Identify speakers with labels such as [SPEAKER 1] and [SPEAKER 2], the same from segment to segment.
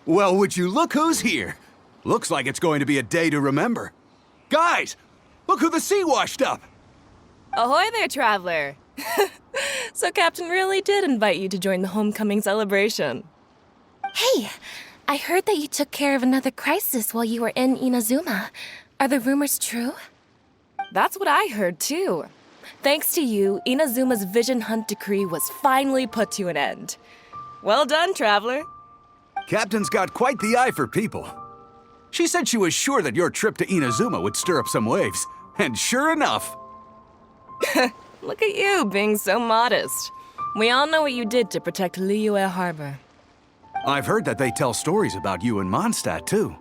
[SPEAKER 1] Well, would you look who's here? Looks like it's going to be a day to remember. Guys, look who the sea washed up!
[SPEAKER 2] Ahoy there, traveler! So Captain really did invite you to join the homecoming celebration.
[SPEAKER 3] Hey, I heard that you took care of another crisis while you were in Inazuma. Are the rumors true?
[SPEAKER 2] That's what I heard, too. Thanks to you, Inazuma's Vision Hunt decree was finally put to an end. Well done, traveler.
[SPEAKER 1] Captain's got quite the eye for people. She said she was sure that your trip to Inazuma would stir up some waves. And sure enough...
[SPEAKER 2] Look at you, being so modest. We all know what you did to protect Liyue Harbor.
[SPEAKER 1] I've heard that they tell stories about you in Mondstadt, too.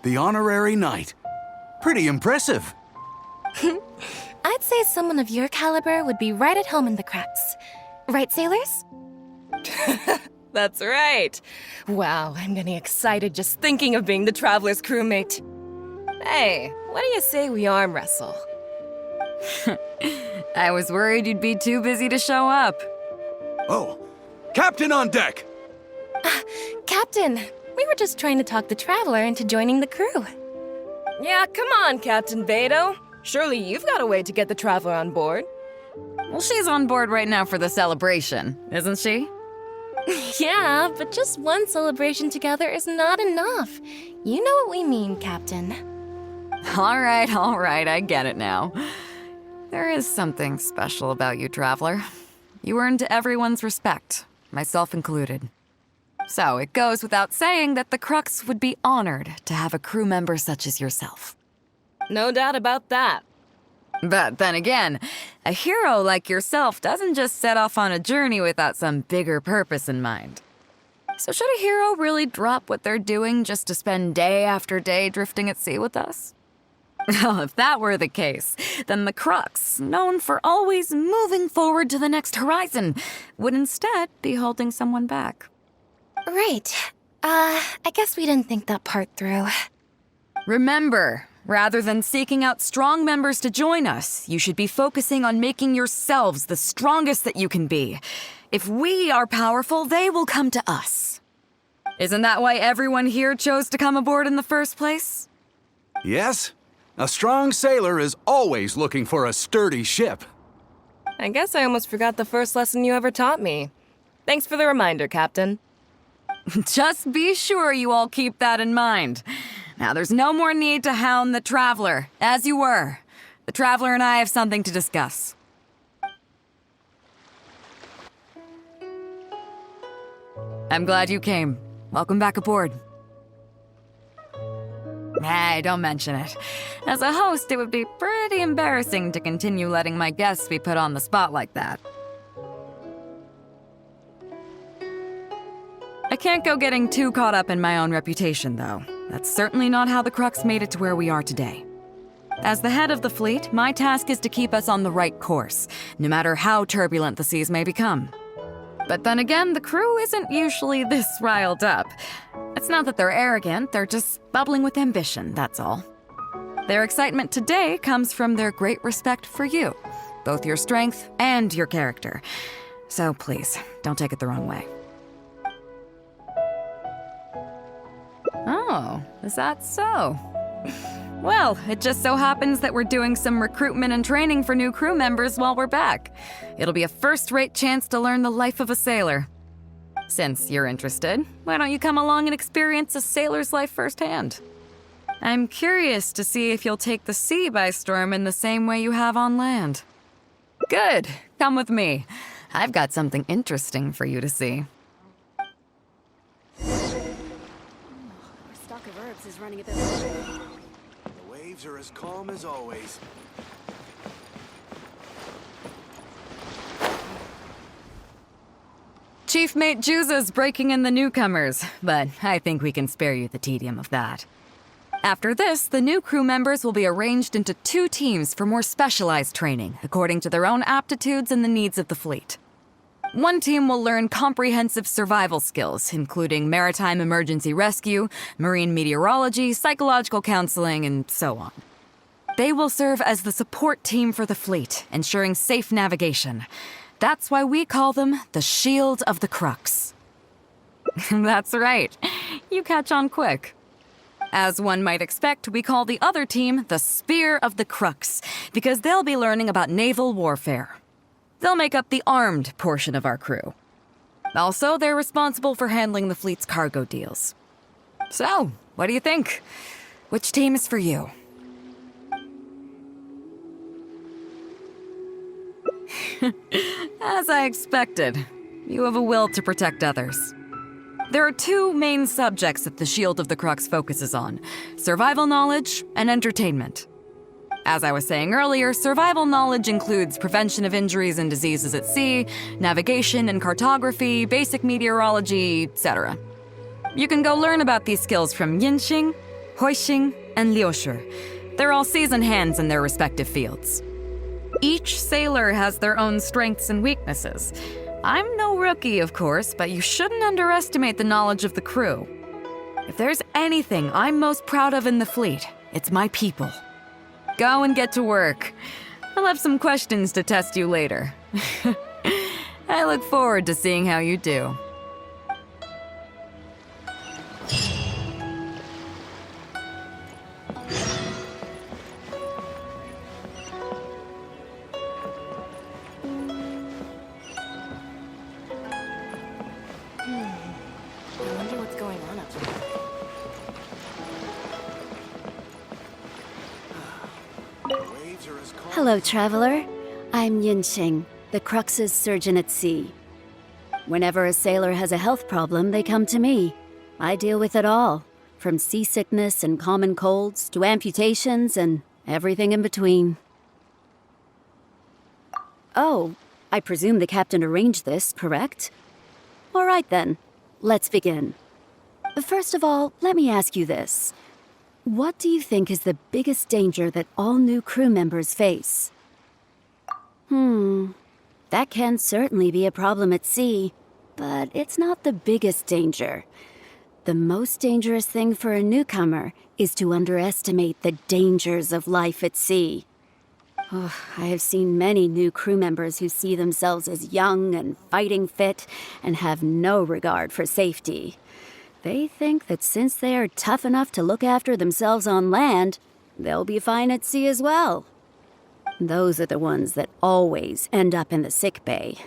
[SPEAKER 1] The honorary knight. Pretty impressive.
[SPEAKER 3] I'd say someone of your caliber would be right at home in the cracks. Right, sailors?
[SPEAKER 2] That's right. Wow, I'm getting excited just thinking of being the Traveler's crewmate. Hey, what do you say we arm wrestle?
[SPEAKER 4] I was worried you'd be too busy to show up.
[SPEAKER 1] Oh, Captain on deck!
[SPEAKER 3] Captain, we were just trying to talk the Traveler into joining the crew.
[SPEAKER 2] Yeah, come on, Captain Bэй Dou. Surely you've got a way to get the Traveler on board.
[SPEAKER 4] Well, she's on board right now for the celebration, isn't she?
[SPEAKER 3] Yeah, but just one celebration together is not enough. You know what we mean, Captain.
[SPEAKER 4] All right, I get it now. There is something special about you, Traveler. You earned everyone's respect, myself included. So it goes without saying that the Crux would be honored to have a crew member such as yourself.
[SPEAKER 2] No doubt about that.
[SPEAKER 4] But then again, a hero like yourself doesn't just set off on a journey without some bigger purpose in mind. So should a hero really drop what they're doing just to spend day after day drifting at sea with us? Well, if that were the case, then the Crux, known for always moving forward to the next horizon, would instead be holding someone back.
[SPEAKER 3] Right. I guess we didn't think that part through.
[SPEAKER 4] Remember, rather than seeking out strong members to join us, you should be focusing on making yourselves the strongest that you can be. If we are powerful, they will come to us. Isn't that why everyone here chose to come aboard in the first place?
[SPEAKER 1] Yes. A strong sailor is always looking for a sturdy ship.
[SPEAKER 2] I guess I almost forgot the first lesson you ever taught me. Thanks for the reminder, Captain.
[SPEAKER 4] Just be sure you all keep that in mind. Now, there's no more need to hound the Traveler, as you were. The Traveler and I have something to discuss. I'm glad you came. Welcome back aboard. Hey, don't mention it. As a host, it would be pretty embarrassing to continue letting my guests be put on the spot like that. I can't go getting too caught up in my own reputation, though. That's certainly not how the Crux made it to where we are today. As the head of the fleet, my task is to keep us on the right course, no matter how turbulent the seas may become. But then again, the crew isn't usually this riled up. It's not that they're arrogant, they're just bubbling with ambition, that's all. Their excitement today comes from their great respect for you, both your strength and your character. So please, don't take it the wrong way. Oh, is that so? Well, it just so happens that we're doing some recruitment and training for new crew members while we're back. It'll be a first-rate chance to learn the life of a sailor. Since you're interested, why don't you come along and experience a sailor's life firsthand? I'm curious to see if you'll take the sea by storm in the same way you have on land. Good, come with me. I've got something interesting for you to see.
[SPEAKER 5] Stock of herbs is running a bit low.
[SPEAKER 1] The waves are as calm as always.
[SPEAKER 4] Chief Mate Juza's breaking in the newcomers, but I think we can spare you the tedium of that. After this, the new crew members will be arranged into 2 teams for more specialized training, according to their own aptitudes and the needs of the fleet. One team will learn comprehensive survival skills, including maritime emergency rescue, marine meteorology, psychological counseling, and so on. They will serve as the support team for the fleet, ensuring safe navigation. That's why we call them the Shield of the Crux. That's right. You catch on quick. As one might expect, we call the other team the Spear of the Crux, because they'll be learning about naval warfare. They'll make up the armed portion of our crew. Also, they're responsible for handling the fleet's cargo deals. So, what do you think? Which team is for you? As I expected, you have a will to protect others. There are two main subjects that the Shield of the Crux focuses on: survival knowledge and entertainment. As I was saying earlier, survival knowledge includes prevention of injuries and diseases at sea, navigation and cartography, basic meteorology, etc. You can go learn about these skills from Genshin, Huixing, and Liushi. They're all seasoned hands in their respective fields. Each sailor has their own strengths and weaknesses. I'm no rookie, of course, but you shouldn't underestimate the knowledge of the crew. If there's anything I'm most proud of in the fleet, it's my people. Go and get to work. I'll have some questions to test you later. I look forward to seeing how you do.
[SPEAKER 5] I wonder what's going on up there.
[SPEAKER 6] Hello, traveler. I'm Yinxing, the Crux's surgeon at sea. Whenever a sailor has a health problem, they come to me. I deal with it all, from seasickness and common colds to amputations and everything in between. Oh, I presume the captain arranged this, correct? All right then, let's begin. First of all, let me ask you this. What do you think is the biggest danger that all new crew members face? That can certainly be a problem at sea, but it's not the biggest danger. The most dangerous thing for a newcomer is to underestimate the dangers of life at sea. Oh, I have seen many new crew members who see themselves as young and fighting fit and have no regard for safety. They think that since they are tough enough to look after themselves on land, they'll be fine at sea as well. Those are the ones that always end up in the sick bay.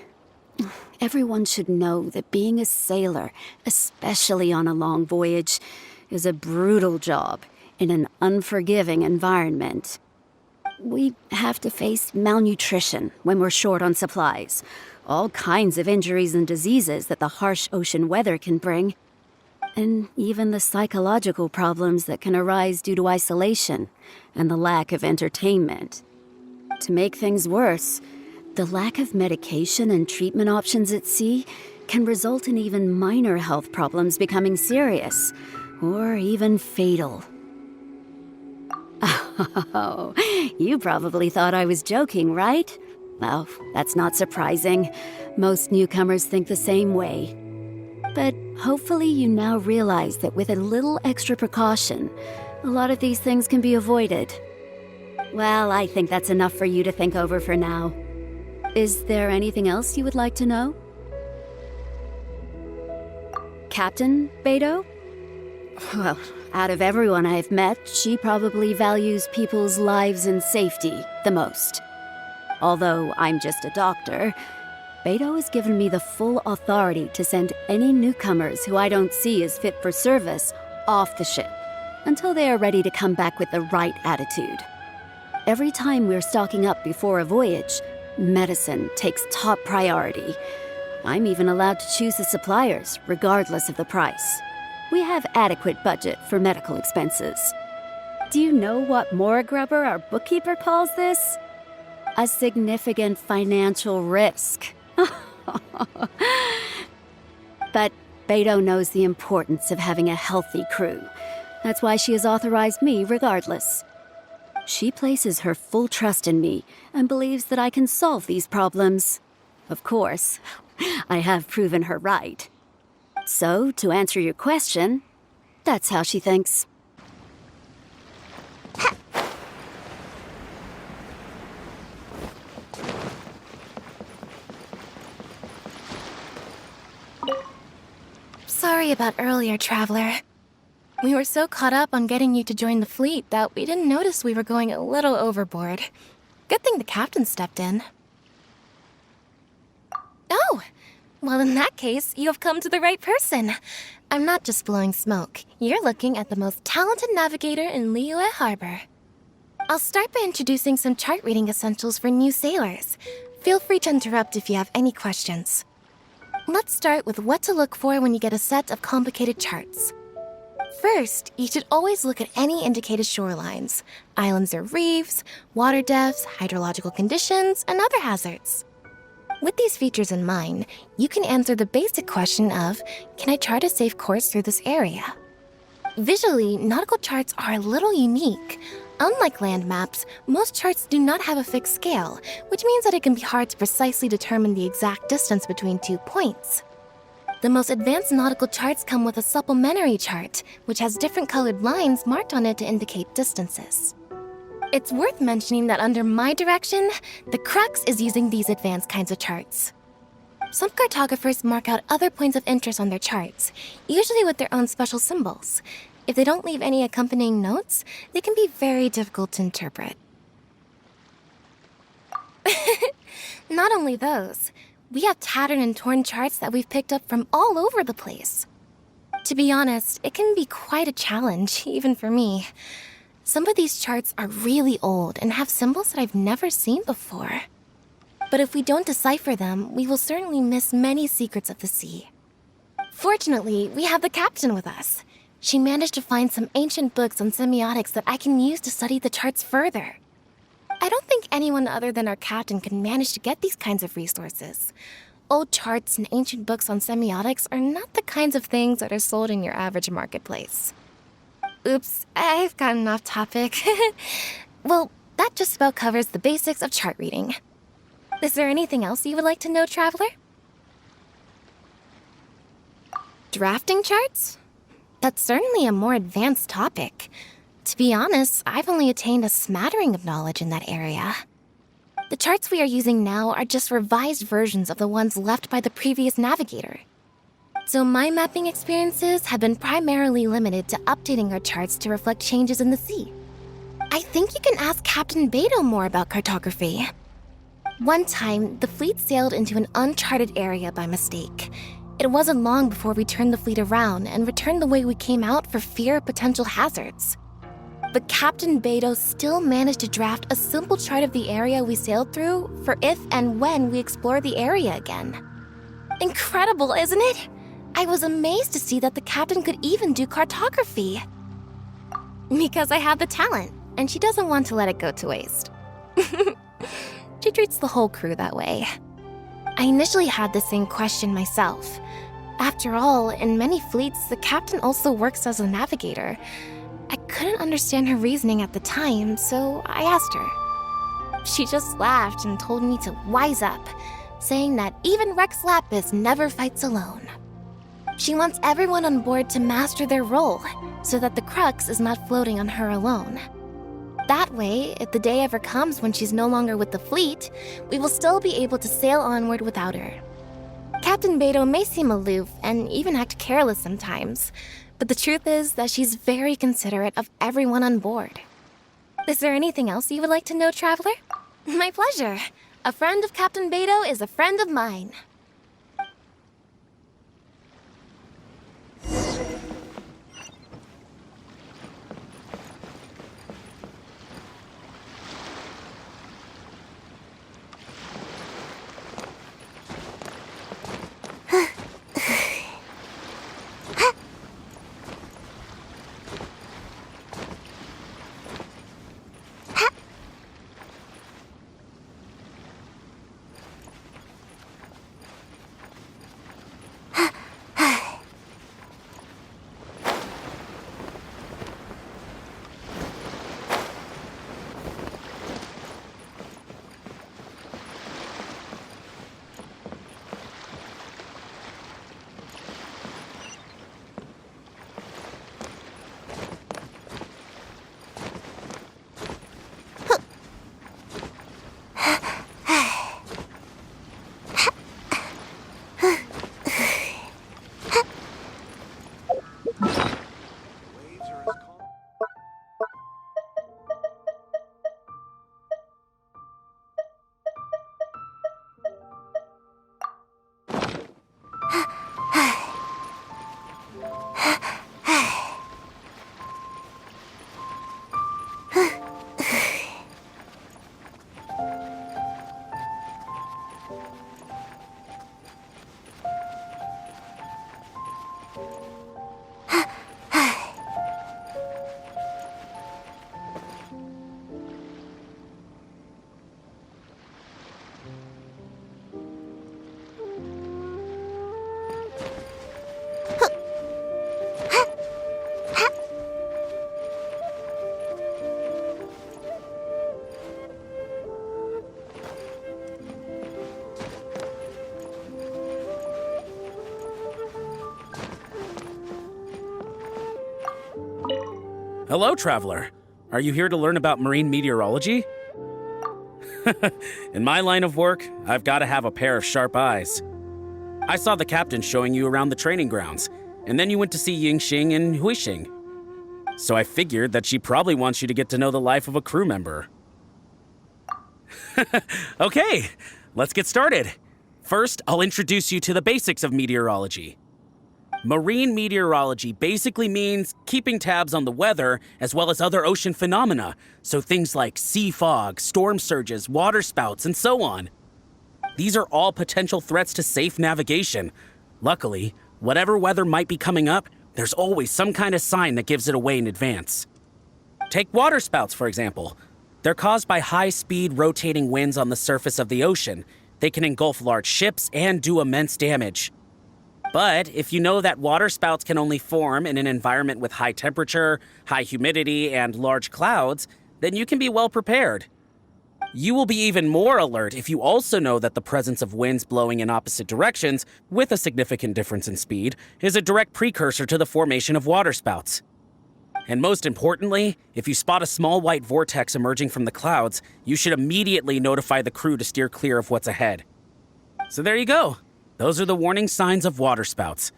[SPEAKER 6] Everyone should know that being a sailor, especially on a long voyage, is a brutal job in an unforgiving environment. We have to face malnutrition when we're short on supplies, all kinds of injuries and diseases that the harsh ocean weather can bring, and even the psychological problems that can arise due to isolation and the lack of entertainment. To make things worse, the lack of medication and treatment options at sea can result in even minor health problems becoming serious, or even fatal. Oh, you probably thought I was joking, right? Well, that's not surprising. Most newcomers think the same way. But hopefully you now realize that with a little extra precaution, a lot of these things can be avoided. Well, I think that's enough for you to think over for now. Is there anything else you would like to know? Captain Bэй Dou? Well, out of everyone I've met, she probably values people's lives and safety the most. Although I'm just a doctor, Bэй Dou has given me the full authority to send any newcomers who I don't see as fit for service off the ship until they are ready to come back with the right attitude. Every time we're stocking up before a voyage, medicine takes top priority. I'm even allowed to choose the suppliers, regardless of the price. We have adequate budget for medical expenses. Do you know what Morgrubber, our bookkeeper, calls this? A significant financial risk. But Bэй Dou knows the importance of having a healthy crew. That's why she has authorized me regardless. She places her full trust in me and believes that I can solve these problems. Of course, I have proven her right. So, to answer your question, that's how she thinks.
[SPEAKER 3] sorry about earlier, Traveler. We were so caught up on getting you to join the fleet that we didn't notice we were going a little overboard. Good thing the captain stepped in. Oh! Well, in that case, you have come to the right person. I'm not just blowing smoke. You're looking at the most talented navigator in Liyue Harbor. I'll start by introducing some chart reading essentials for new sailors. Feel free to interrupt if you have any questions. Let's start with what to look for when you get a set of complicated charts. First, you should always look at any indicated shorelines, islands or reefs, water depths, hydrological conditions, and other hazards. With these features in mind, you can answer the basic question of, can I chart a safe course through this area? Visually, nautical charts are a little unique. Unlike land maps, most charts do not have a fixed scale, which means that it can be hard to precisely determine the exact distance between 2 points. The most advanced nautical charts come with a supplementary chart, which has different colored lines marked on it to indicate distances. It's worth mentioning that under my direction, the crux is using these advanced kinds of charts. Some cartographers mark out other points of interest on their charts, usually with their own special symbols. If they don't leave any accompanying notes, they can be very difficult to interpret. Not only those, we have tattered and torn charts that we've picked up from all over the place. To be honest, it can be quite a challenge, even for me. Some of these charts are really old and have symbols that I've never seen before. But if we don't decipher them, we will certainly miss many secrets of the sea. Fortunately, we have the captain with us. She managed to find some ancient books on semiotics that I can use to study the charts further. I don't think anyone other than our captain can manage to get these kinds of resources. Old charts and ancient books on semiotics are not the kinds of things that are sold in your average marketplace. Oops, I've gotten off topic. Well, that just about covers the basics of chart reading. Is there anything else you would like to know, Traveler? Drafting charts? That's certainly a more advanced topic. To be honest, I've only attained a smattering of knowledge in that area. The charts we are using now are just revised versions of the ones left by the previous navigator. So my mapping experiences have been primarily limited to updating our charts to reflect changes in the sea. I think you can ask Captain Bэй Dou more about cartography. One time, the fleet sailed into an uncharted area by mistake. It wasn't long before we turned the fleet around and returned the way we came out for fear of potential hazards. But Captain Bэй Dou still managed to draft a simple chart of the area we sailed through for if and when we explore the area again. Incredible, isn't it? I was amazed to see that the captain could even do cartography. Because I have the talent, and she doesn't want to let it go to waste. She treats the whole crew that way. I initially had the same question myself. After all, in many fleets, the captain also works as a navigator. I couldn't understand her reasoning at the time, so I asked her. She just laughed and told me to wise up, saying that even Rex Lapis never fights alone. She wants everyone on board to master their role, so that the crux is not floating on her alone. That way, if the day ever comes when she's no longer with the fleet, we will still be able to sail onward without her. Captain Bэй Dou may seem aloof and even act careless sometimes, but the truth is that she's very considerate of everyone on board. Is there anything else you would like to know, Traveler? My pleasure. A friend of Captain Bэй Dou is a friend of mine.
[SPEAKER 7] Hello, traveler. Are you here to learn about marine meteorology? In my line of work, I've got to have a pair of sharp eyes. I saw the captain showing you around the training grounds, and then you went to see Yingxing and Huixing. So I figured that she probably wants you to get to know the life of a crew member. Okay, let's get started. First, I'll introduce you to the basics of meteorology. Marine meteorology basically means keeping tabs on the weather as well as other ocean phenomena, so things like sea fog, storm surges, water spouts, and so on. These are all potential threats to safe navigation. Luckily, whatever weather might be coming up, there's always some kind of sign that gives it away in advance. Take water spouts, for example. They're caused by high-speed rotating winds on the surface of the ocean. They can engulf large ships and do immense damage. But if you know that water spouts can only form in an environment with high temperature, high humidity, and large clouds, then you can be well prepared. You will be even more alert if you also know that the presence of winds blowing in opposite directions, with a significant difference in speed, is a direct precursor to the formation of waterspouts. And most importantly, if you spot a small white vortex emerging from the clouds, you should immediately notify the crew to steer clear of what's ahead. So there you go. Those are the warning signs of waterspouts.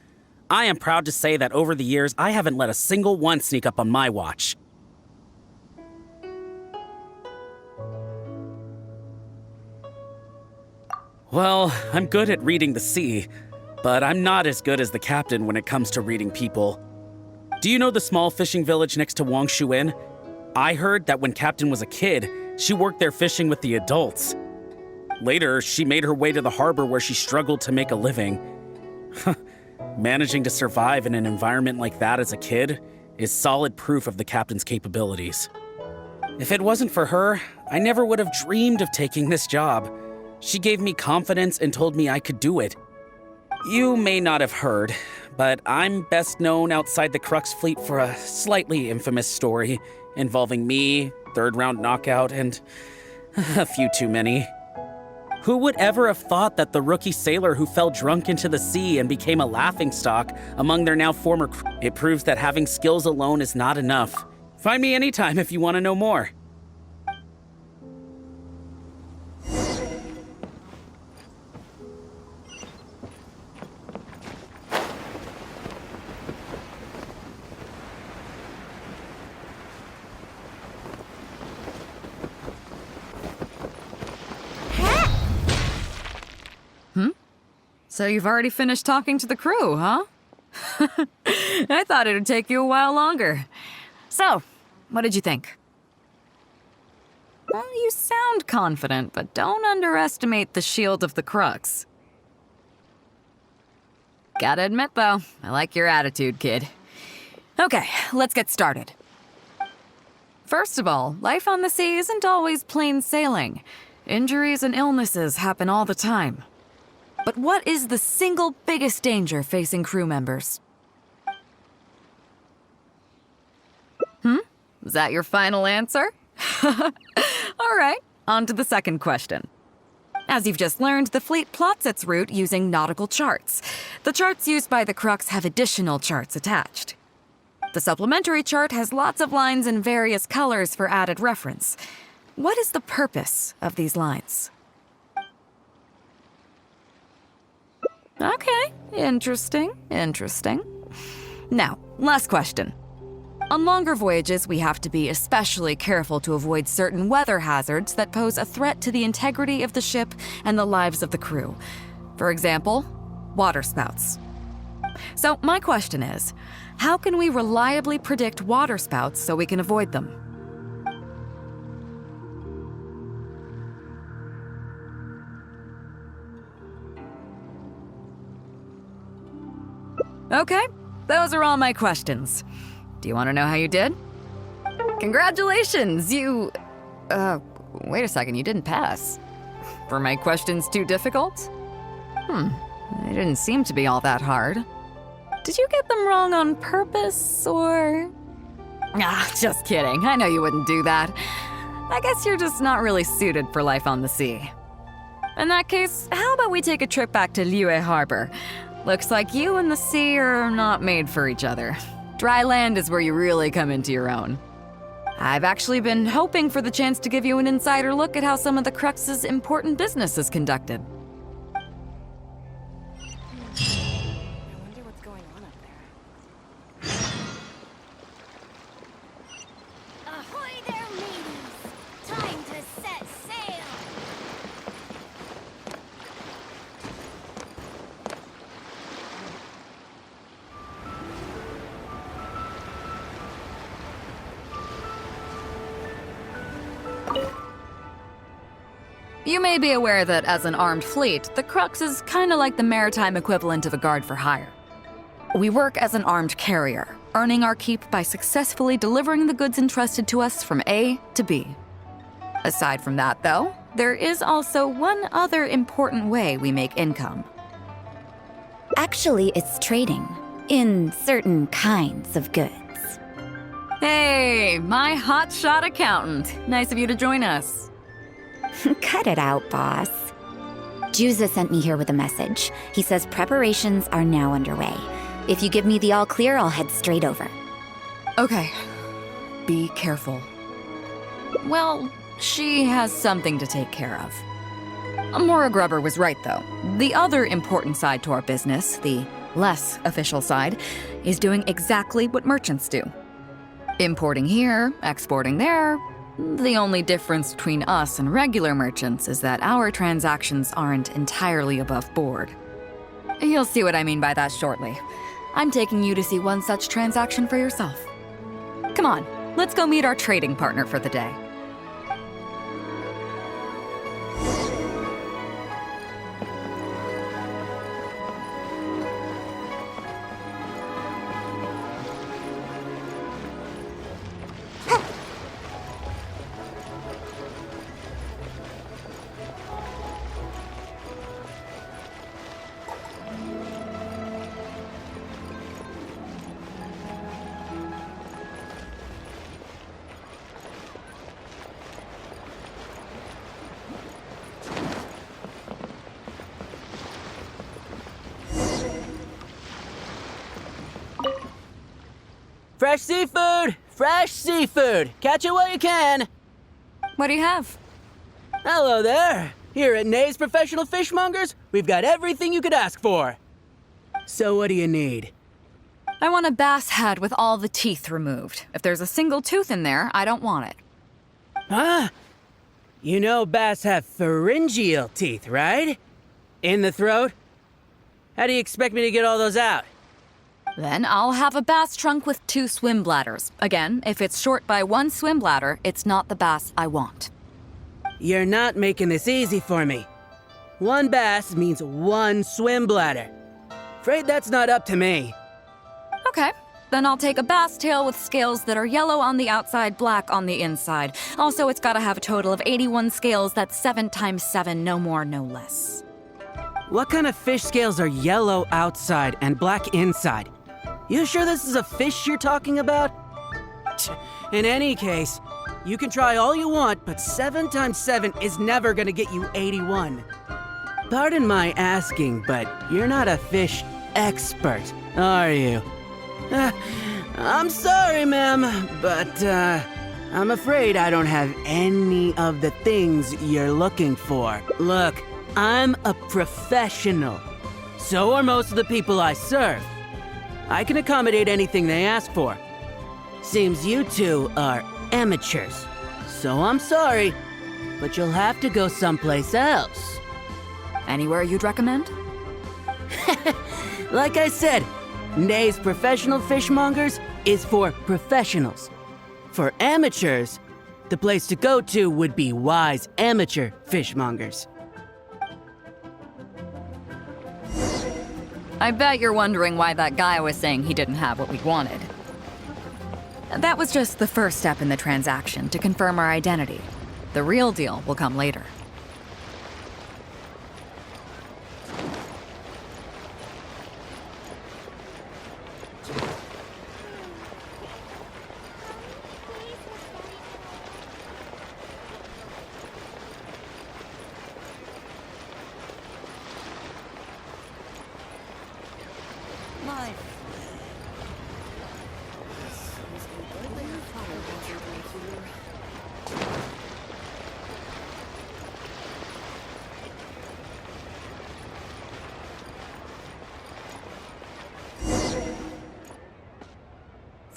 [SPEAKER 7] I am proud to say that over the years, I haven't let a single one sneak up on my watch. Well, I'm good at reading the sea, but I'm not as good as the captain when it comes to reading people. Do you know the small fishing village next to Wangshuin? I heard that when Captain was a kid, she worked there fishing with the adults. Later, she made her way to the harbor where she struggled to make a living. Managing to survive in an environment like that as a kid is solid proof of the captain's capabilities. If it wasn't for her, I never would have dreamed of taking this job. She gave me confidence and told me I could do it. You may not have heard, but I'm best known outside the Crux fleet for a slightly infamous story involving me, third-round knockout, and a few too many. Who would ever have thought that the rookie sailor who fell drunk into the sea and became a laughingstock among their now former crew? It proves that having skills alone is not enough. Find me anytime if you want to know more.
[SPEAKER 4] So you've already finished talking to the crew, huh? I thought it would take you a while longer. So, what did you think? Well, you sound confident, but don't underestimate the shield of the Crux. Gotta admit, though, I like your attitude, kid. Okay, let's get started. First of all, life on the sea isn't always plain sailing. Injuries and illnesses happen all the time. But what is the single biggest danger facing crew members? Is that your final answer? All right, on to the second question. As you've just learned, the fleet plots its route using nautical charts. The charts used by the Crux have additional charts attached. The supplementary chart has lots of lines in various colors for added reference. What is the purpose of these lines? Okay, interesting. Now, last question. On longer voyages, we have to be especially careful to avoid certain weather hazards that pose a threat to the integrity of the ship and the lives of the crew. For example, waterspouts. So my question is, how can we reliably predict waterspouts so we can avoid them? Okay, those are all my questions. Do you want to know how you did? Congratulations, you... wait a second, you didn't pass. Were my questions too difficult? They didn't seem to be all that hard. Did you get them wrong on purpose, or...? Just kidding, I know you wouldn't do that. I guess you're just not really suited for life on the sea. In that case, how about we take a trip back to Liyue Harbor? Looks like you and the sea are not made for each other. Dry land is where you really come into your own. I've actually been hoping for the chance to give you an insider look at how some of the Crux's important business is conducted.
[SPEAKER 5] I wonder what's going on up there.
[SPEAKER 6] Ahoy there, mateys! Time to set sail!
[SPEAKER 4] You may be aware that as an armed fleet, the Crux is kinda like the maritime equivalent of a guard for hire. We work as an armed carrier, earning our keep by successfully delivering the goods entrusted to us from A to B. Aside from that, though, there is also one other important way we make income.
[SPEAKER 6] Actually, it's trading. In certain kinds of goods.
[SPEAKER 4] Hey, my hotshot accountant. Nice of you to join us.
[SPEAKER 6] Cut it out, boss. Juza sent me here with a message. He says preparations are now underway. If you give me the all clear, I'll head straight over.
[SPEAKER 4] Okay. Be careful. Well, she has something to take care of. Maura Grubber was right, though. The other important side to our business, the less official side, is doing exactly what merchants do. Importing here, exporting there. The only difference between us and regular merchants is that our transactions aren't entirely above board. You'll see what I mean by that shortly. I'm taking you to see one such transaction for yourself. Come on, let's go meet our trading partner for the day.
[SPEAKER 8] Fresh seafood! Fresh seafood! Catch it while you can!
[SPEAKER 4] What do you have?
[SPEAKER 8] Hello there! Here at Nay's Professional Fishmongers, we've got everything you could ask for. So what do you need?
[SPEAKER 4] I want a bass head with all the teeth removed. If there's a single tooth in there, I don't want it.
[SPEAKER 8] Huh? You know bass have pharyngeal teeth, right? In the throat? How do you expect me to get all those out?
[SPEAKER 4] Then I'll have a bass trunk with 2 swim bladders. Again, if it's short by 1 swim bladder, it's not the bass I want.
[SPEAKER 8] You're not making this easy for me. 1 bass means 1 swim bladder. Afraid that's not up to me.
[SPEAKER 4] Okay, then I'll take a bass tail with scales that are yellow on the outside, black on the inside. Also, it's gotta have a total of 81 scales, that's 7 times 7, no more, no less.
[SPEAKER 8] What kind of fish scales are yellow outside and black inside? You sure this is a fish you're talking about? In any case, you can try all you want, but 7 times 7 is never gonna get you 81. Pardon my asking, but you're not a fish expert, are you? I'm sorry, ma'am, but I'm afraid I don't have any of the things you're looking for. Look, I'm a professional. So are most of the people I serve. I can accommodate anything they ask for. Seems you two are amateurs. So I'm sorry, but you'll have to go someplace else.
[SPEAKER 4] Anywhere you'd recommend?
[SPEAKER 8] Like I said, Nay's Professional Fishmongers is for professionals. For amateurs, the place to go to would be Wise Amateur Fishmongers.
[SPEAKER 4] I bet you're wondering why that guy was saying he didn't have what we wanted. That was just the first step in the transaction to confirm our identity. The real deal will come later.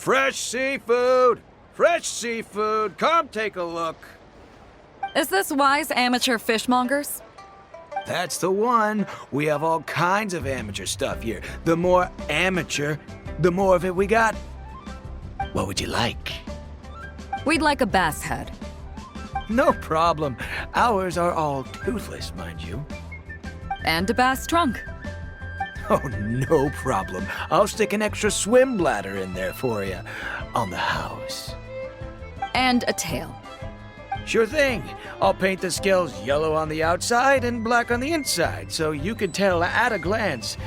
[SPEAKER 9] Fresh seafood! Fresh seafood! Come take a look.
[SPEAKER 4] Is this Wise Amateur Fishmongers?
[SPEAKER 9] That's the one. We have all kinds of amateur stuff here. The more amateur, the more of it we got. What would you like?
[SPEAKER 4] We'd like a bass head.
[SPEAKER 9] No problem. Ours are all toothless, mind you.
[SPEAKER 4] And a bass trunk.
[SPEAKER 9] Oh, no problem. I'll stick an extra swim bladder in there for you. On the house.
[SPEAKER 4] And a tail.
[SPEAKER 9] Sure thing. I'll paint the scales yellow on the outside and black on the inside, so you can tell at a glance,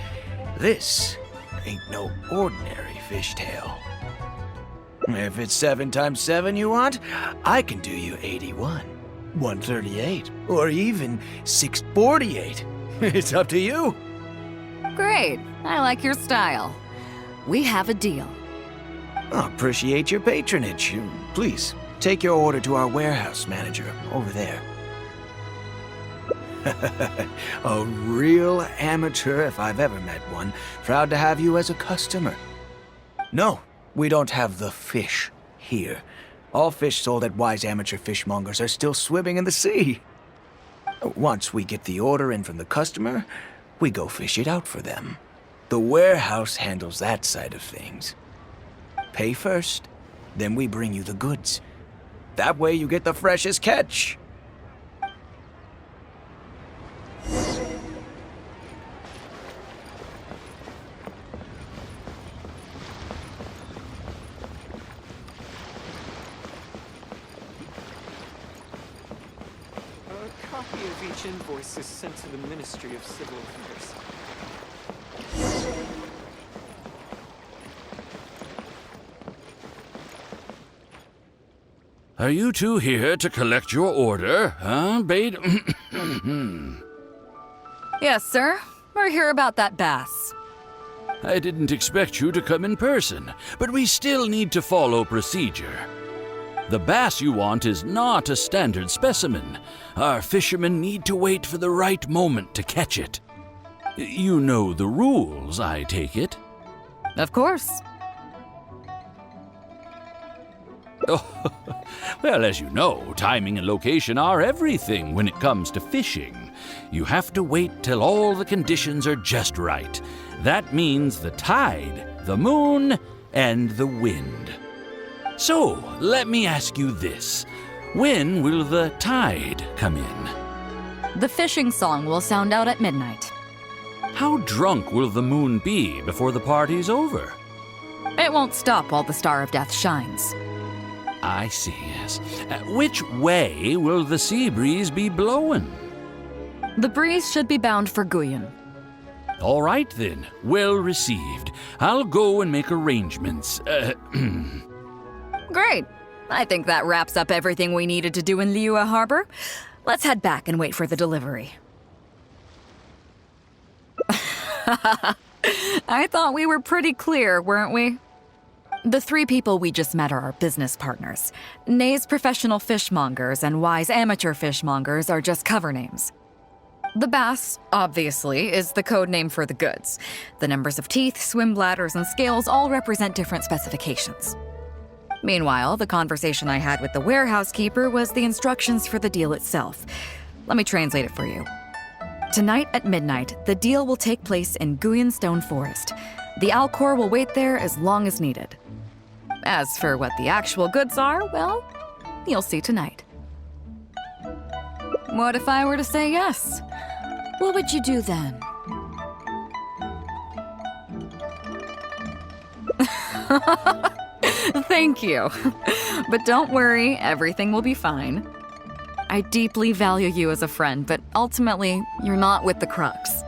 [SPEAKER 9] this ain't no ordinary fishtail. If it's 7 times 7 you want, I can do you 81, 138, or even 648. It's up to you.
[SPEAKER 4] Great. I like your style. We have a deal.
[SPEAKER 9] I appreciate your patronage. Please, take your order to our warehouse manager over there. A real amateur if I've ever met one. Proud to have you as a customer. No, we don't have the fish here. All fish sold at Wise Amateur Fishmongers are still swimming in the sea. Once we get the order in from the customer, we go fish it out for them. The warehouse handles that side of things. Pay first, then we bring you the goods. That way you get the freshest catch.
[SPEAKER 10] A copy of each invoice is sent to the Ministry of Civil Affairs.
[SPEAKER 11] Are you two here to collect your order, huh, Bэй?
[SPEAKER 4] Yes, sir. We're here about that bass.
[SPEAKER 11] I didn't expect you to come in person, but we still need to follow procedure. The bass you want is not a standard specimen. Our fishermen need to wait for the right moment to catch it. You know the rules, I take it?
[SPEAKER 4] Of course.
[SPEAKER 11] Oh, well, as you know, timing and location are everything when it comes to fishing. You have to wait till all the conditions are just right. That means the tide, the moon, and the wind. So, let me ask you this. When will the tide come in?
[SPEAKER 4] The fishing song will sound out at midnight.
[SPEAKER 11] How drunk will the moon be before the party's over?
[SPEAKER 4] It won't stop while the Star of Death shines.
[SPEAKER 11] I see, yes. Which way will the sea breeze be blowing?
[SPEAKER 4] The breeze should be bound for Guyan.
[SPEAKER 11] All right, then. Well received. I'll go and make arrangements.
[SPEAKER 4] Great. I think that wraps up everything we needed to do in Liyue Harbor. Let's head back and wait for the delivery. I thought we were pretty clear, weren't we? The 3 people we just met are our business partners. Nay's Professional Fishmongers and Wise Amateur Fishmongers are just cover names. The bass, obviously, is the code name for the goods. The numbers of teeth, swim bladders, and scales all represent different specifications. Meanwhile, the conversation I had with the warehouse keeper was the instructions for the deal itself. Let me translate it for you. Tonight at midnight, the deal will take place in Guyan Stone Forest. The Alcor will wait there as long as needed. As for what the actual goods are, well, you'll see tonight. What if I were to say yes? What would you do then? Thank you. But don't worry, everything will be fine. I deeply value you as a friend, but ultimately, you're not with the Crux.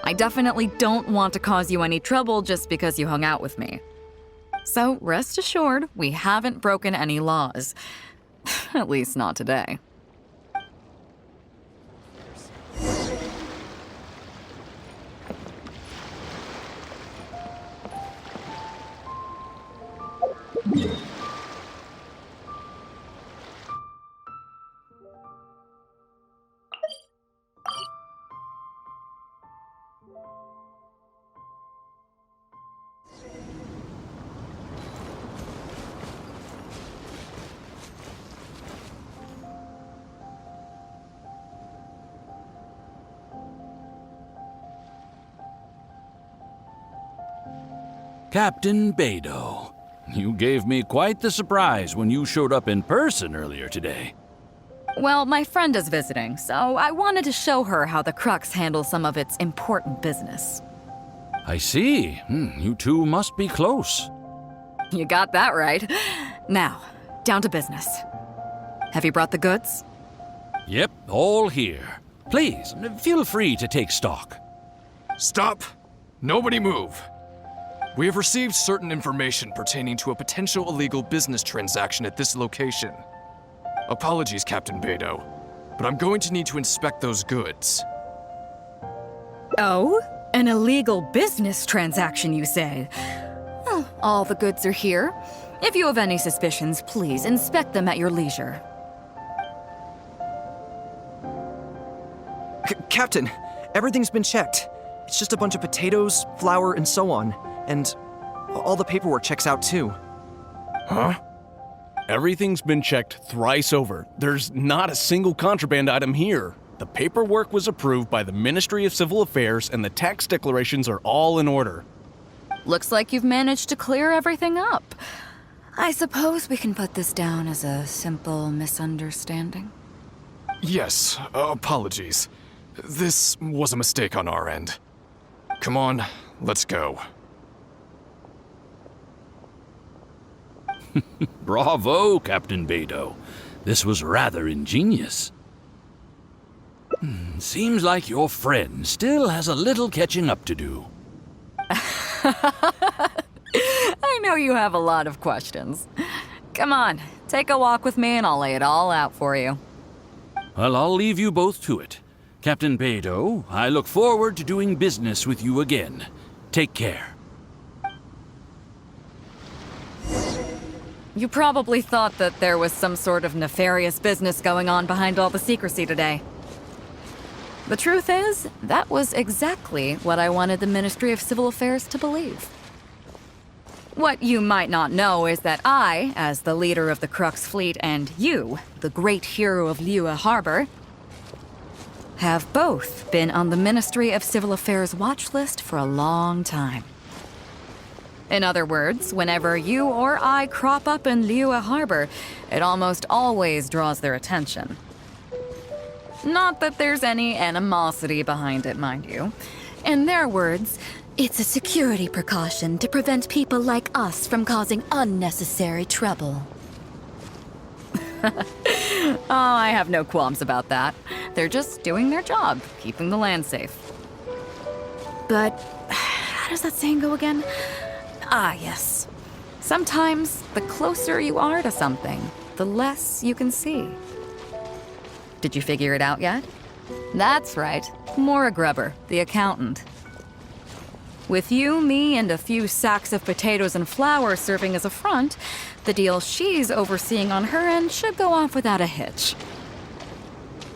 [SPEAKER 4] I definitely don't want to cause you any trouble just because you hung out with me. So rest assured, we haven't broken any laws. At least not today.
[SPEAKER 11] Captain Bэй Dou. You gave me quite the surprise when you showed up in person earlier today.
[SPEAKER 4] Well, my friend is visiting, so I wanted to show her how the Crux handles some of its important business.
[SPEAKER 11] I see. You two must be close.
[SPEAKER 4] You got that right. Now, down to business. Have you brought the goods?
[SPEAKER 11] Yep, all here. Please, feel free to take stock.
[SPEAKER 12] Stop! Nobody move! We have received certain information pertaining to a potential illegal business transaction at this location. Apologies, Captain Bэй Dou, but I'm going to need to inspect those goods.
[SPEAKER 4] Oh? An illegal business transaction, you say? Well, all the goods are here. If you have any suspicions, please inspect them at your leisure.
[SPEAKER 13] Captain, everything's been checked. It's just a bunch of potatoes, flour, and so on. And all the paperwork checks out too.
[SPEAKER 14] Huh? Everything's been checked thrice over. There's not a single contraband item here. The paperwork was approved by the Ministry of Civil Affairs and the tax declarations are all in order.
[SPEAKER 4] Looks like you've managed to clear everything up. I suppose we can put this down as a simple misunderstanding.
[SPEAKER 12] Yes, apologies. This was a mistake on our end. Come on, let's go.
[SPEAKER 11] Bravo, Captain Bэй Dou. This was rather ingenious. Seems like your friend still has a little catching up to do.
[SPEAKER 4] I know you have a lot of questions. Come on, take a walk with me and I'll lay it all out for you.
[SPEAKER 11] Well, I'll leave you both to it. Captain Bэй Dou, I look forward to doing business with you again. Take care.
[SPEAKER 4] You probably thought that there was some sort of nefarious business going on behind all the secrecy today. The truth is, that was exactly what I wanted the Ministry of Civil Affairs to believe. What you might not know is that I, as the leader of the Crux fleet, and you, the great hero of Liyue Harbor, have both been on the Ministry of Civil Affairs watch list for a long time. In other words, whenever you or I crop up in Liyue Harbor, it almost always draws their attention. Not that there's any animosity behind it, mind you. In their words, it's a security precaution to prevent people like us from causing unnecessary trouble. Oh, I have no qualms about that. They're just doing their job, keeping the land safe. But how does that saying go again? Ah, yes. Sometimes the closer you are to something, the less you can see. Did you figure it out yet? That's right, Maura Grubber, the accountant. With you, me, and a few sacks of potatoes and flour serving as a front, the deal she's overseeing on her end should go off without a hitch.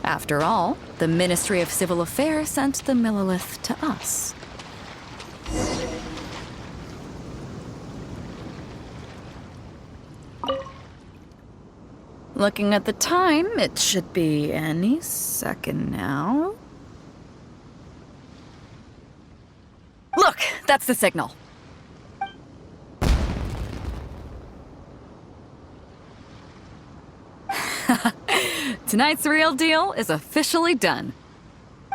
[SPEAKER 4] After all, the Ministry of Civil Affairs sent the Millilith to us. Looking at the time, it should be any second now. Look, that's the signal. Tonight's real deal is officially done.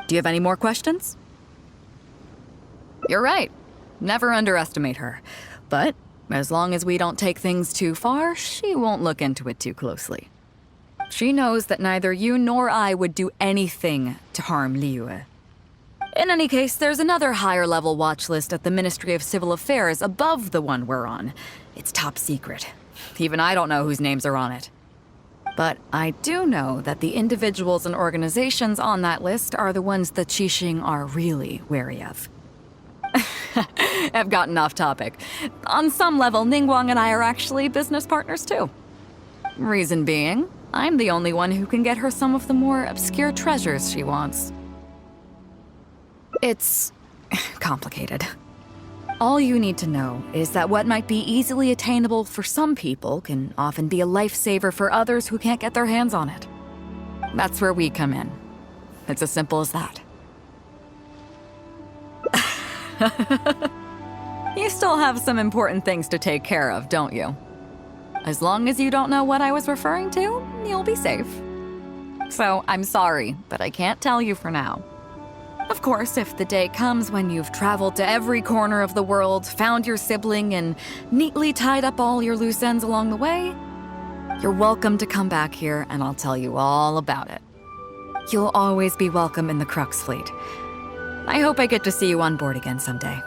[SPEAKER 4] Do you have any more questions? You're right. Never underestimate her. But as long as we don't take things too far, she won't look into it too closely. She knows that neither you nor I would do anything to harm Liyue. In any case, there's another higher-level watch list at the Ministry of Civil Affairs above the one we're on. It's top secret. Even I don't know whose names are on it. But I do know that the individuals and organizations on that list are the ones the Qixing are really wary of. I've gotten off topic. On some level, Ningguang and I are actually business partners too. Reason being, I'm the only one who can get her some of the more obscure treasures she wants. It's complicated. All you need to know is that what might be easily attainable for some people can often be a lifesaver for others who can't get their hands on it. That's where we come in. It's as simple as that. You still have some important things to take care of, don't you? As long as you don't know what I was referring to, you'll be safe. So, I'm sorry, but I can't tell you for now. Of course, if the day comes when you've traveled to every corner of the world, found your sibling, and neatly tied up all your loose ends along the way, you're welcome to come back here and I'll tell you all about it. You'll always be welcome in the Crux fleet. I hope I get to see you on board again someday.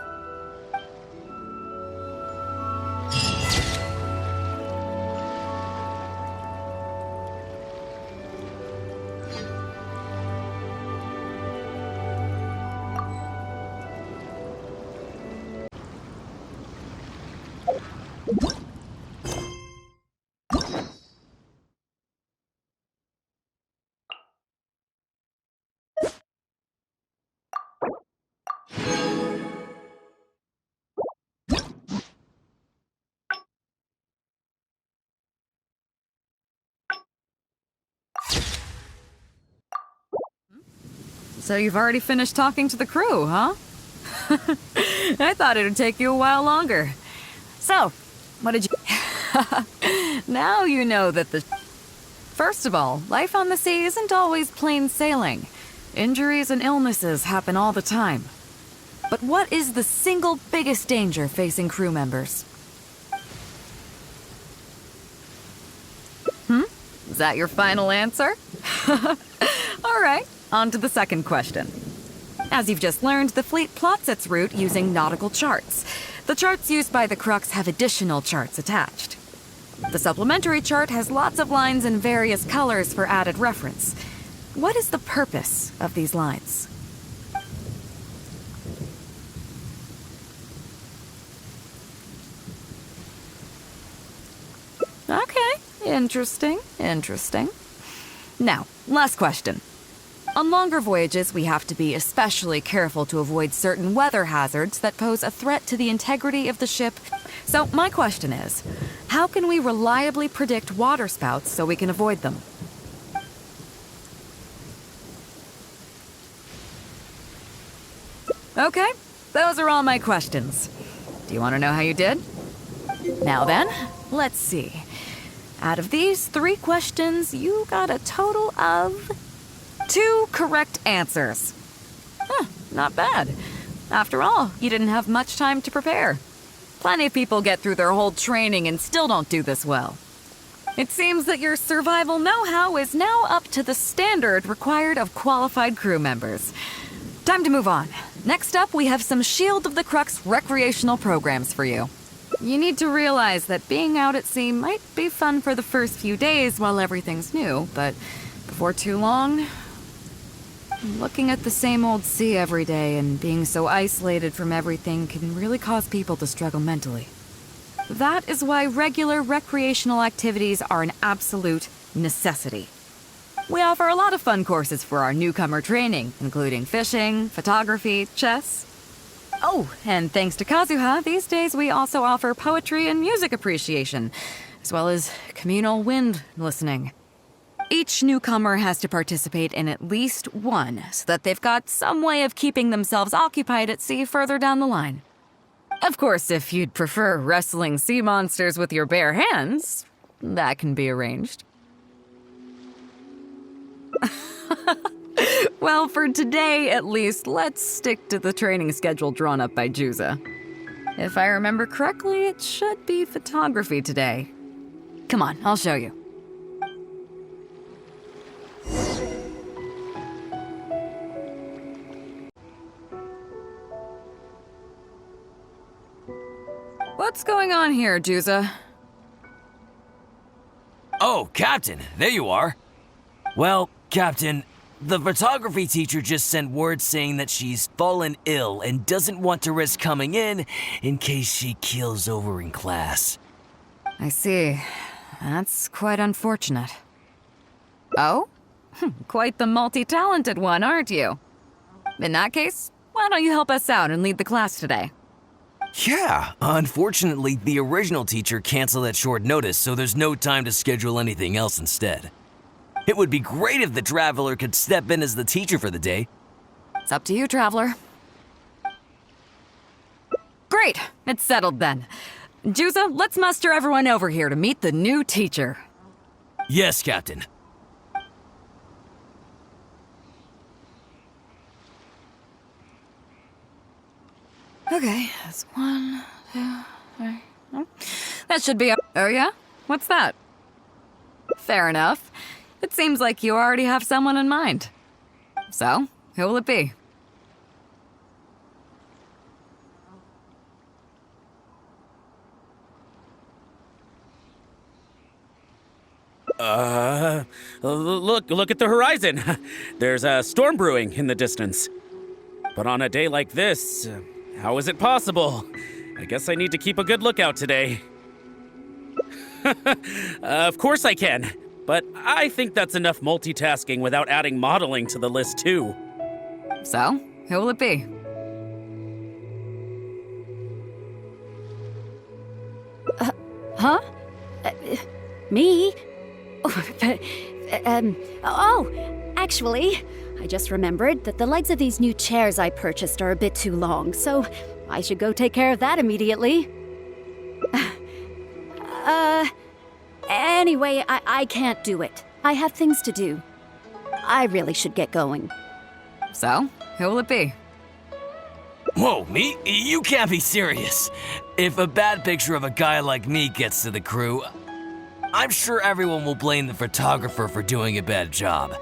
[SPEAKER 4] So you've already finished talking to the crew, huh? I thought it would take you a while longer. So, what did you... Now you know that the... First of all, life on the sea isn't always plain sailing. Injuries and illnesses happen all the time. But what is the single biggest danger facing crew members? Is that your final answer? All right. On to the second question. As you've just learned, the fleet plots its route using nautical charts. The charts used by the Crux have additional charts attached. The supplementary chart has lots of lines in various colors for added reference. What is the purpose of these lines? Okay, interesting. Now, last question. On longer voyages, we have to be especially careful to avoid certain weather hazards that pose a threat to the integrity of the ship. So my question is, how can we reliably predict waterspouts so we can avoid them? Okay, those are all my questions. Do you want to know how you did? Now then, let's see. Out of these 3 questions, you got a total of 2 correct answers. Not bad. After all, you didn't have much time to prepare. Plenty of people get through their whole training and still don't do this well. It seems that your survival know-how is now up to the standard required of qualified crew members. Time to move on. Next up, we have some Shield of the Crux recreational programs for you. You need to realize that being out at sea might be fun for the first few days while everything's new, but before too long, looking at the same old sea every day and being so isolated from everything can really cause people to struggle mentally. That is why regular recreational activities are an absolute necessity. We offer a lot of fun courses for our newcomer training, including fishing, photography, chess. Oh, and thanks to Kazuha, these days we also offer poetry and music appreciation, as well as communal wind listening. Each newcomer has to participate in at least one, so that they've got some way of keeping themselves occupied at sea further down the line. Of course, if you'd prefer wrestling sea monsters with your bare hands, that can be arranged. Well, for today at least, let's stick to the training schedule drawn up by Juza. If I remember correctly, it should be photography today. Come on, I'll show you. What's going on here, Juza?
[SPEAKER 15] Oh, Captain, there you are. Well, Captain, the photography teacher just sent word saying that she's fallen ill and doesn't want to risk coming in case she keels over in class.
[SPEAKER 4] I see. That's quite unfortunate. Oh? Quite the multi-talented one, aren't you? In that case, why don't you help us out and lead the class today?
[SPEAKER 15] Yeah, unfortunately, the original teacher canceled at short notice, so there's no time to schedule anything else instead. It would be great if the Traveler could step in as the teacher for the day.
[SPEAKER 4] It's up to you, Traveler. Great! Great, it's settled then. Juza, let's muster everyone over here to meet the new teacher.
[SPEAKER 15] Yes, Captain.
[SPEAKER 4] Okay, that's 1, 2, 3. That should be. Oh, yeah? What's that? Fair enough. It seems like you already have someone in mind. So, who will it be?
[SPEAKER 7] Look at the horizon. There's a storm brewing in the distance. But on a day like this, how is it possible? I guess I need to keep a good lookout today. Of course I can, but I think that's enough multitasking without adding modeling to the list too.
[SPEAKER 4] So, who will it be?
[SPEAKER 6] Huh? Me? Actually, I just remembered that the legs of these new chairs I purchased are a bit too long, so I should go take care of that immediately. Anyway, I can't do it. I have things to do. I really should get going.
[SPEAKER 4] So, who will it be?
[SPEAKER 15] Whoa, me? You can't be serious. If a bad picture of a guy like me gets to the crew, I'm sure everyone will blame the photographer for doing a bad job.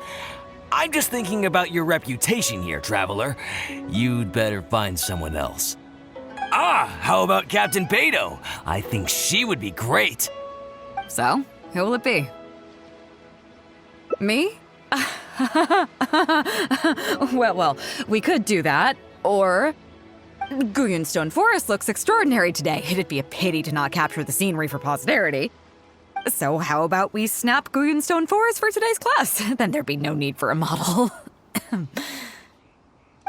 [SPEAKER 15] I'm just thinking about your reputation here, Traveler. You'd better find someone else. How about Captain Bэй Dou? I think she would be great.
[SPEAKER 4] So, who will it be? Me? well, we could do that, or... Guyunstone Forest looks extraordinary today. It'd be a pity to not capture the scenery for posterity. So how about we snap Guyunstone Forest for today's class? Then there'd be no need for a model.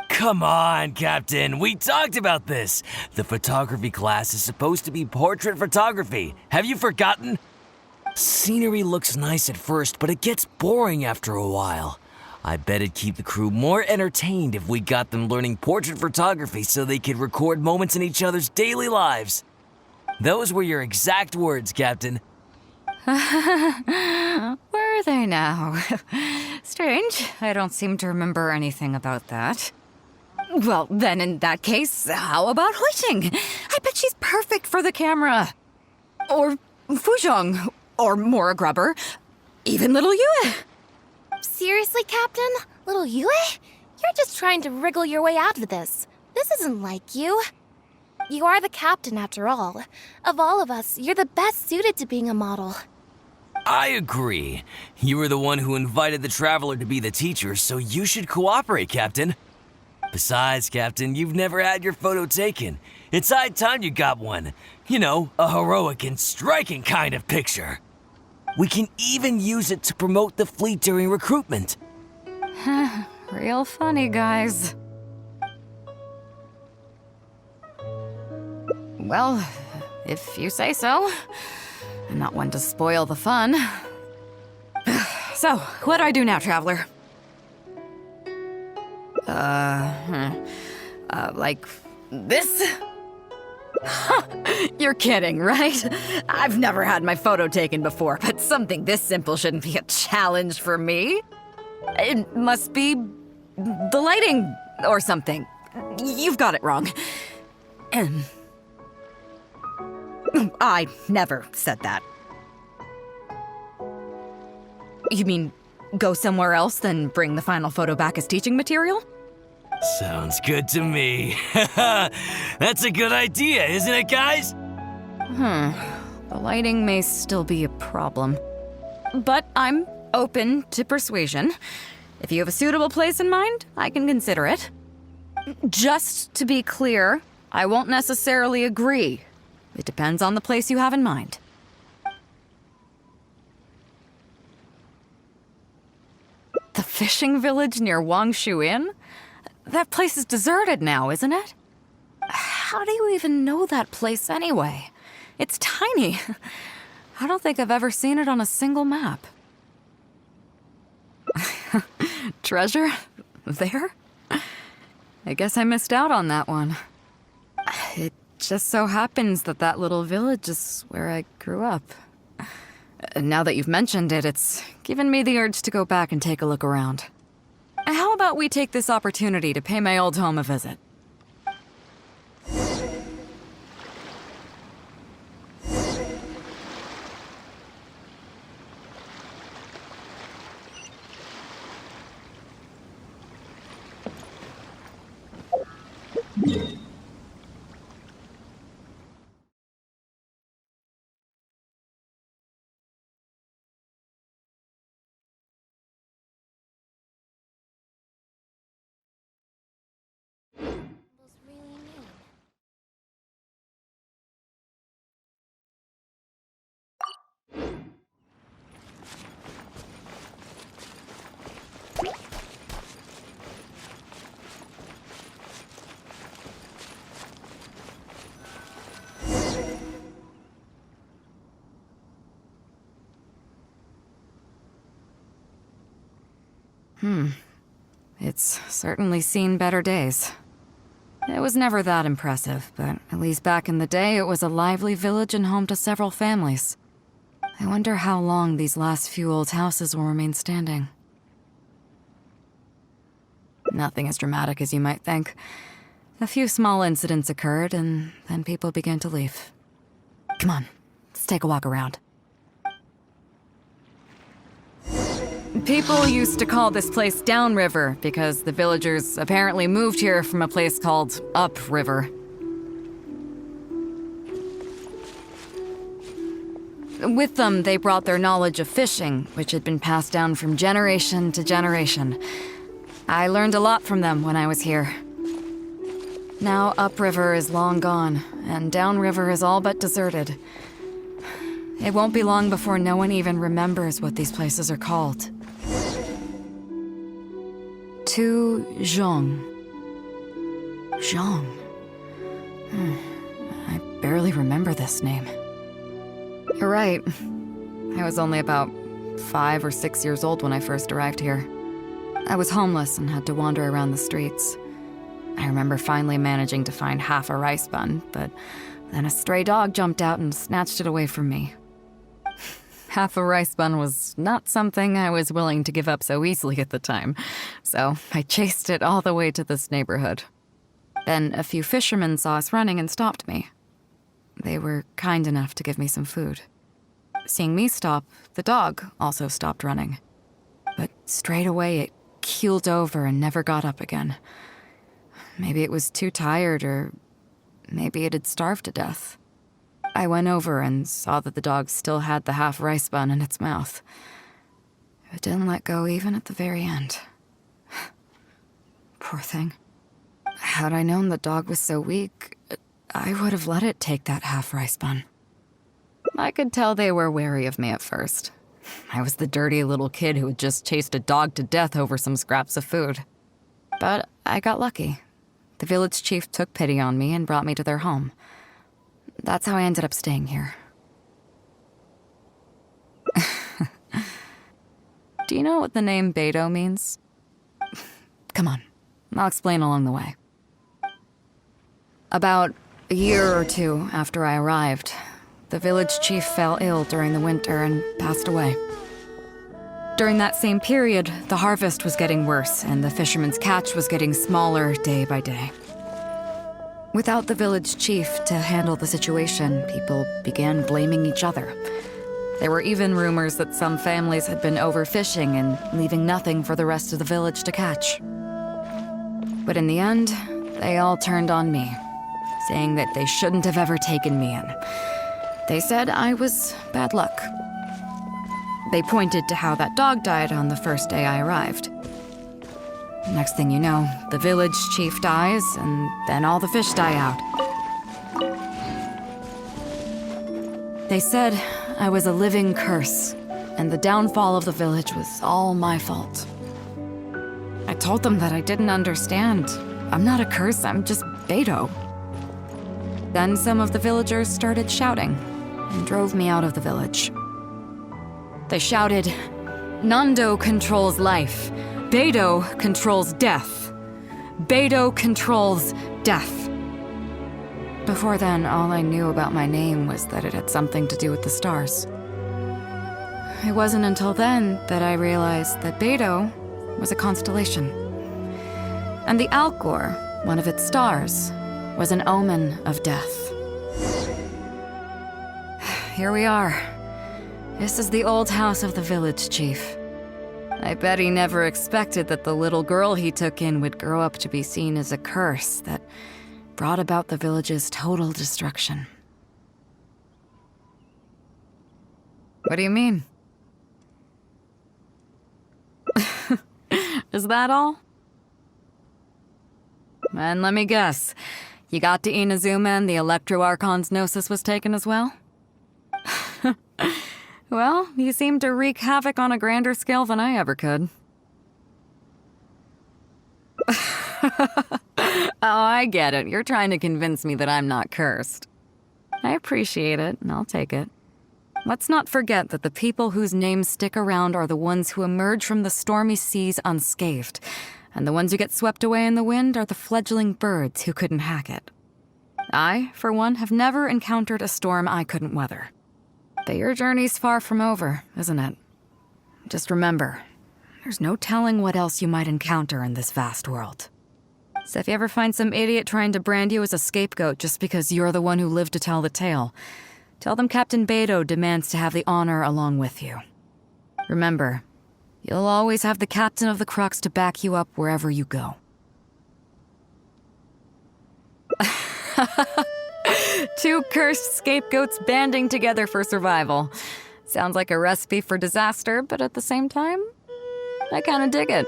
[SPEAKER 15] Come on, Captain. We talked about this. The photography class is supposed to be portrait photography. Have you forgotten? Scenery looks nice at first, but it gets boring after a while. I bet it'd keep the crew more entertained if we got them learning portrait photography so they could record moments in each other's daily lives. Those were your exact words, Captain.
[SPEAKER 4] Were they now? Strange. I don't seem to remember anything about that. Well, then in that case, how about Huixing? I bet she's perfect for the camera. Or Fuzhong. Or Mora Grubber. Even little Yue.
[SPEAKER 3] Seriously, Captain? Little Yue? You're just trying to wriggle your way out of this. This isn't like you. You are the captain, after all. Of all of us, you're the best suited to being a model.
[SPEAKER 15] I agree. You were the one who invited the Traveler to be the teacher, so you should cooperate, Captain. Besides, Captain, you've never had your photo taken. It's high time you got one. You know, a heroic and striking kind of picture. We can even use it to promote the fleet during recruitment.
[SPEAKER 4] Real funny, guys. Well, if you say so. I'm not one to spoil the fun. So, what do I do now, Traveler? Like this? You're kidding, right? I've never had my photo taken before, but something this simple shouldn't be a challenge for me. It must be the lighting or something. You've got it wrong. I never said that. You mean go somewhere else, then bring the final photo back as teaching material?
[SPEAKER 15] Sounds good to me. That's a good idea, isn't it, guys?
[SPEAKER 4] The lighting may still be a problem. But I'm open to persuasion. If you have a suitable place in mind, I can consider it. Just to be clear, I won't necessarily agree. It depends on the place you have in mind. The fishing village near Wangshu Inn? That place is deserted now, isn't it? How do you even know that place anyway? It's tiny. I don't think I've ever seen it on a single map. Treasure? There? I guess I missed out on that one. It just so happens that that little village is where I grew up. Now that you've mentioned it, it's given me the urge to go back and take a look around. How about we take this opportunity to pay my old home a visit? It's certainly seen better days. It was never that impressive, but at least back in the day, it was a lively village and home to several families. I wonder how long these last few old houses will remain standing. Nothing as dramatic as you might think. A few small incidents occurred, and then people began to leave. Come on, let's take a walk around. People used to call this place Downriver because the villagers apparently moved here from a place called Upriver. With them, they brought their knowledge of fishing, which had been passed down from generation to generation. I learned a lot from them when I was here. Now Upriver is long gone, and Downriver is all but deserted. It won't be long before no one even remembers what these places are called. To Zhong. Zhong. I barely remember this name. You're right. I was only about 5 or 6 years old when I first arrived here. I was homeless and had to wander around the streets. I remember finally managing to find half a rice bun, but then a stray dog jumped out and snatched it away from me. Half a rice bun was not something I was willing to give up so easily at the time, so I chased it all the way to this neighborhood. Then a few fishermen saw us running and stopped me. They were kind enough to give me some food. Seeing me stop, the dog also stopped running. But straight away it keeled over and never got up again. Maybe it was too tired, or maybe it had starved to death. I went over and saw that the dog still had the half rice bun in its mouth. It didn't let go even at the very end. Poor thing. Had I known the dog was so weak, I would have let it take that half rice bun. I could tell they were wary of me at first. I was the dirty little kid who had just chased a dog to death over some scraps of food. But I got lucky. The village chief took pity on me and brought me to their home. That's how I ended up staying here. Do you know what the name Bэй Dou means? Come on, I'll explain along the way. About a year or two after I arrived, the village chief fell ill during the winter and passed away. During that same period, the harvest was getting worse and the fishermen's catch was getting smaller day by day. Without the village chief to handle the situation, people began blaming each other. There were even rumors that some families had been overfishing and leaving nothing for the rest of the village to catch. But in the end, they all turned on me, saying that they shouldn't have ever taken me in. They said I was bad luck. They pointed to how that dog died on the first day I arrived. Next thing you know, the village chief dies, and then all the fish die out. They said I was a living curse, and the downfall of the village was all my fault. I told them that I didn't understand. I'm not a curse, I'm just Bэй Dou. Then some of the villagers started shouting, and drove me out of the village. They shouted, "Nando controls life. Bэй Dou controls death. Bэй Dou controls death." Before then, all I knew about my name was that it had something to do with the stars. It wasn't until then that I realized that Bэй Dou was a constellation. And the Alcor, one of its stars, was an omen of death. Here we are. This is the old house of the village chief. I bet he never expected that the little girl he took in would grow up to be seen as a curse that brought about the village's total destruction. What do you mean? Is that all? And let me guess, you got to Inazuma and the Electro Archon's Gnosis was taken as well? Well, you seem to wreak havoc on a grander scale than I ever could. Oh, I get it. You're trying to convince me that I'm not cursed. I appreciate it, and I'll take it. Let's not forget that the people whose names stick around are the ones who emerge from the stormy seas unscathed, and the ones who get swept away in the wind are the fledgling birds who couldn't hack it. I, for one, have never encountered a storm I couldn't weather. But your journey's far from over, isn't it? Just remember, there's no telling what else you might encounter in this vast world. So if you ever find some idiot trying to brand you as a scapegoat just because you're the one who lived to tell the tale, tell them Captain Bэй Dou demands to have the honor along with you. Remember, you'll always have the captain of the Crux to back you up wherever you go. Two cursed scapegoats banding together for survival. Sounds like a recipe for disaster, but at the same time, I kinda dig it.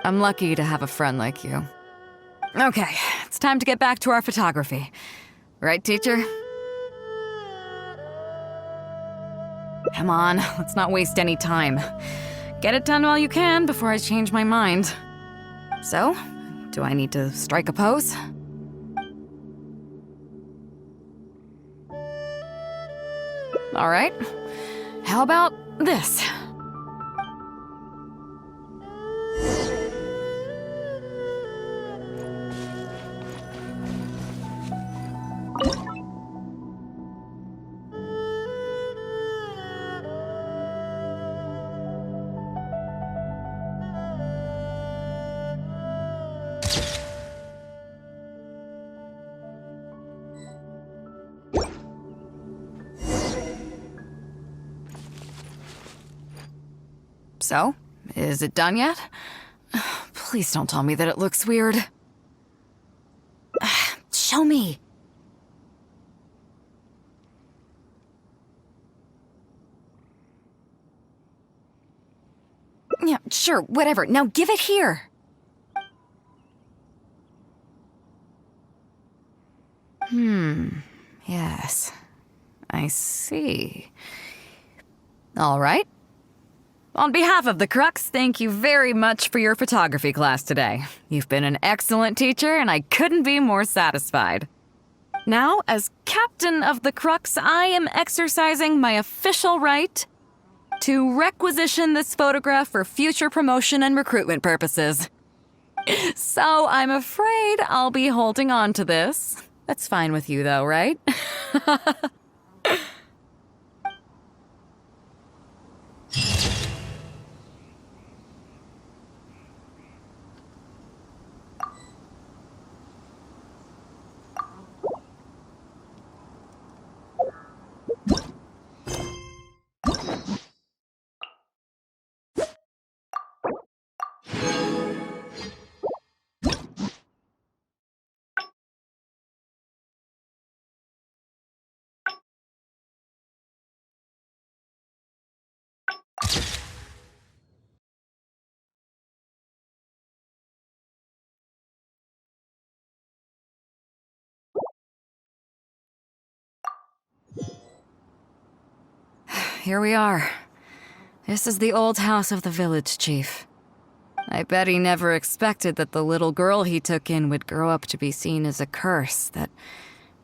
[SPEAKER 4] I'm lucky to have a friend like you. Okay, it's time to get back to our photography. Right, teacher? Come on, let's not waste any time. Get it done while you can before I change my mind. So, do I need to strike a pose? All right. How about this? So, is it done yet? Please don't tell me that it looks weird. Show me. Yeah, sure, whatever. Now give it here. Yes. I see. All right. On behalf of the Crux, thank you very much for your photography class today. You've been an excellent teacher, and I couldn't be more satisfied. Now, as captain of the Crux, I am exercising my official right to requisition this photograph for future promotion and recruitment purposes. So I'm afraid I'll be holding on to this. That's fine with you, though, right? Here we are. This is the old house of the village chief. I bet he never expected that the little girl he took in would grow up to be seen as a curse that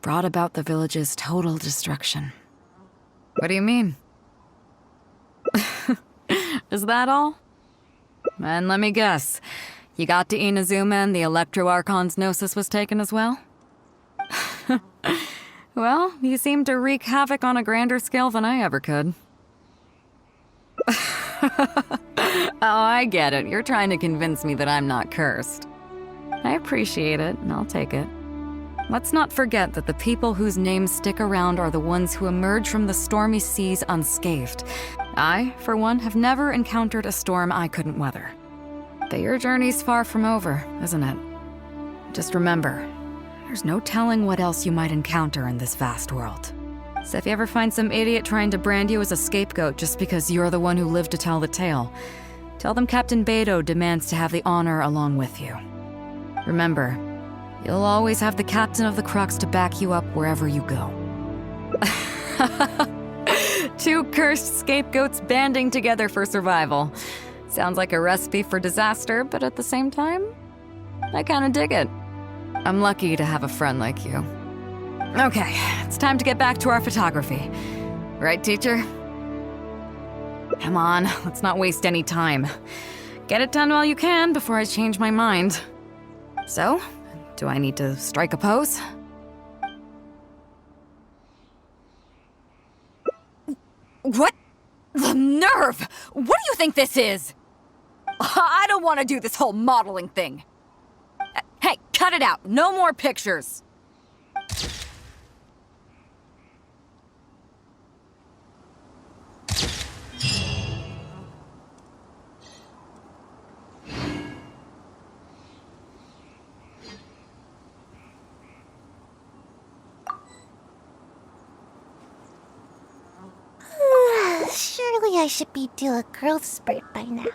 [SPEAKER 4] brought about the village's total destruction. What do you mean? Is that all? And let me guess, you got to Inazuma and the Electro Archon's Gnosis was taken as well? Well, you seem to wreak havoc on a grander scale than I ever could. Oh, I get it. You're trying to convince me that I'm not cursed. I appreciate it, and I'll take it. Let's not forget that the people whose names stick around are the ones who emerge from the stormy seas unscathed. I, for one, have never encountered a storm I couldn't weather. But your journey's far from over, isn't it? Just remember, there's no telling what else you might encounter in this vast world. So if you ever find some idiot trying to brand you as a scapegoat just because you're the one who lived to tell the tale, tell them Captain Bэй Dou demands to have the honor along with you. Remember, you'll always have the captain of the Crux to back you up wherever you go. Two cursed scapegoats banding together for survival. Sounds like a recipe for disaster, but at the same time, I kinda dig it. I'm lucky to have a friend like you. Okay, it's time to get back to our photography. Right, teacher? Come on, let's not waste any time. Get it done while you can before I change my mind. So, do I need to strike a pose?
[SPEAKER 16] What? The nerve! What do you think this is? I don't want to do this whole modeling thing. Hey, cut it out. No more pictures.
[SPEAKER 3] Surely I should be due a growth spurt by now.